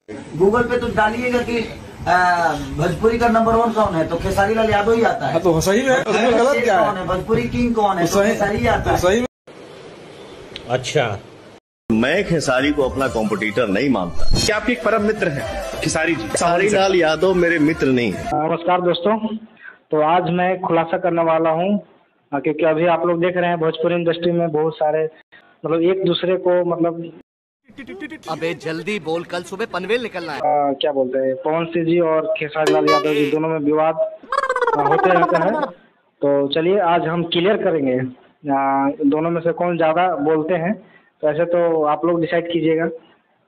Google पे तो डालिएगा कि भोजपुरी का नंबर वन कौन है, तो खेसारी लाल यादव ही आता है। तो सही में उसमें गलत क्या कौन है, भोजपुरी किंग कौन है, तो खेसारी ही आता है। सही में। अच्छा, मैं खेसारी को अपना कॉम्पिटिटर नहीं मानता। क्या आपके एक परम मित्र हैं खेसारी जी? खेसारी लाल यादव मेरे मित्र नहीं है। नमस्कार दोस्तों, तो आज मैं खुलासा करने वाला हूँ क्योंकि अभी आप लोग देख रहे हैं भोजपुरी इंडस्ट्री में बहुत सारे मतलब एक दूसरे को मतलब अबे जल्दी बोल, कल सुबह पनवेल निकलना है। क्या बोलते हैं, पवन सिंह जी और खेसारी लाल यादव जी दोनों में विवाद होते रहते हैं। तो चलिए आज हम क्लियर करेंगे दोनों में से कौन ज़्यादा बोलते हैं। तो ऐसे तो आप लोग डिसाइड कीजिएगा,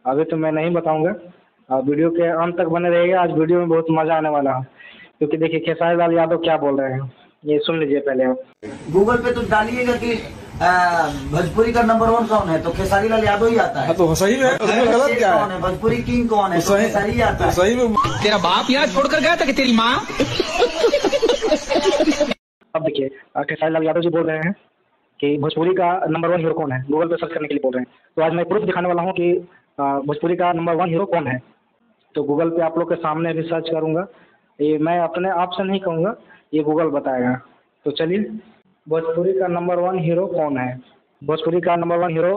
अभी तो मैं नहीं बताऊंगा। वीडियो के अंत तक बने रहिएगा, आज वीडियो में बहुत मज़ा आने वाला है। क्योंकि देखिए खेसारी लाल यादव क्या बोल रहे हैं, ये सुन लीजिए पहले आप। गूगल पे तो डालिएगा कि भोजपुरी का नंबर वन कौन है, तो खेसारी लाल यादव ही आता है। तो सही में उसमें गलत क्या कौन है, भोजपुरी किंग कौन है, तो खेसारी ही आता है। सही में। तेरा बाप यहाँ छोड़कर गया था कि तेरी माँ? अब देखिए खेसारी लाल यादव जी बोल रहे हैं कि भोजपुरी का नंबर वन हीरो कौन है, गूगल पे सर्च करने के लिए बोल रहे हैं। तो आज मैं प्रूफ दिखाने वाला हूँ कि भोजपुरी का नंबर वन हीरो कौन है। तो गूगल पे आप लोग के सामने भी सर्च करूँगा, ये मैं अपने आप से नहीं कहूँगा, ये गूगल बताएगा। तो चलिए, भोजपुरी का नंबर वन हीरो कौन है। भोजपुरी का नंबर वन हीरो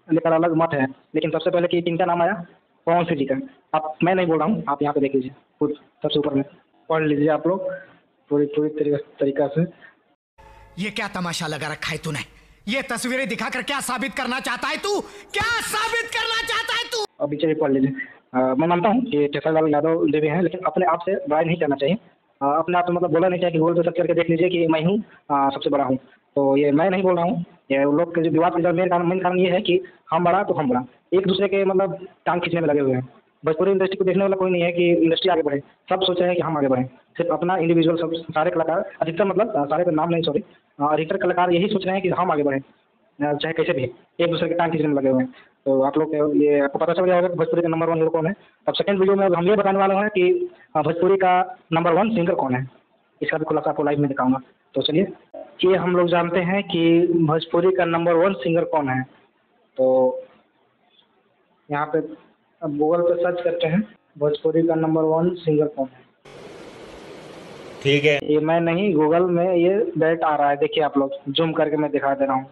लेकर अलग मत है, लेकिन सबसे पहले कि किनका नाम आया, पवन सिंह जी का। आप, मैं नहीं बोल रहा हूँ, आप यहाँ पे देख लीजिए खुद, सबसे ऊपर में पढ़ लीजिए आप लोग पूरी तरीका से। ये क्या तमाशा लगा रखा है तूने? ये तस्वीरें दिखाकर क्या साबित करना चाहता है तू? क्या साबित करना चाहता है तू? अभी चलिए पढ़ लीजिए। मैं मानता हूँ कि खेसारी लाल यादव देवी हैं, लेकिन अपने आप से बड़ाई नहीं करना चाहिए। अपने आप मतलब बोला नहीं चाहिए कि गूगल पे सर्च करके देख लीजिए कि मैं हूँ सबसे बड़ा हूँ। तो ये मैं नहीं बोल रहा हूँ, ये लोग के जो विवाद का मेन कारण ये है कि हम बड़ा तो हम बड़ा, एक दूसरे के मतलब टांग खींचने में लगे हुए हैं। भोजपुरी इंडस्ट्री को देखने वाला कोई नहीं है कि इंडस्ट्री आगे बढ़े, सब सोच रहे हैं कि हम आगे बढ़ें। सिर्फ अपना इंडिविजुअल सब सारे कलाकार, अधिकतर मतलब सारे पे नाम नहीं, सॉरी, अधिकतर कलाकार यही सोच रहे हैं कि हम आगे बढ़ें, चाहे कैसे भी, एक दूसरे के टांग खींचने में लगे हुए हैं। तो आप लोग ये आपको पता चल गया होगा कि भोजपुरी का नंबर वन हीरो कौन है। अब सेकंड वीडियो में हम ये बताने वाले हैं कि भोजपुरी का नंबर वन सिंगर कौन है, इसका भी खुलासा आपको लाइव में दिखाऊंगा। तो चलिए, ये हम लोग जानते हैं कि भोजपुरी का नंबर वन सिंगर कौन है। तो यहाँ पे अब गूगल पे सर्च करते हैं भोजपुरी का नंबर वन सिंगर कौन है। ठीक है, ये मैं नहीं, गूगल में ये डायरेक्ट आ रहा है, देखिए आप लोग, जूम करके मैं दिखा दे रहा हूँ।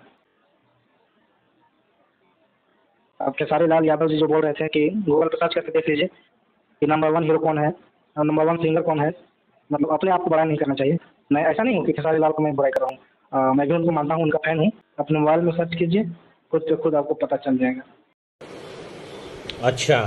अब खेसारी लाल यादव जी जो बोल रहे थे कि गूगल पर सर्च करके देख लीजिए कि नंबर वन हीरो कौन है और नंबर वन सिंगर कौन है। मतलब अपने आप को बड़ा नहीं करना चाहिए। मैं ऐसा नहीं हूँ कि खेसारी लाल को मैं बुराई कर रहा हूँ, मैं भी उनको मानता हूँ, उनका फैन हूँ। अपने मोबाइल में सर्च कीजिए, खुद से खुद आपको पता चल जाएगा। अच्छा।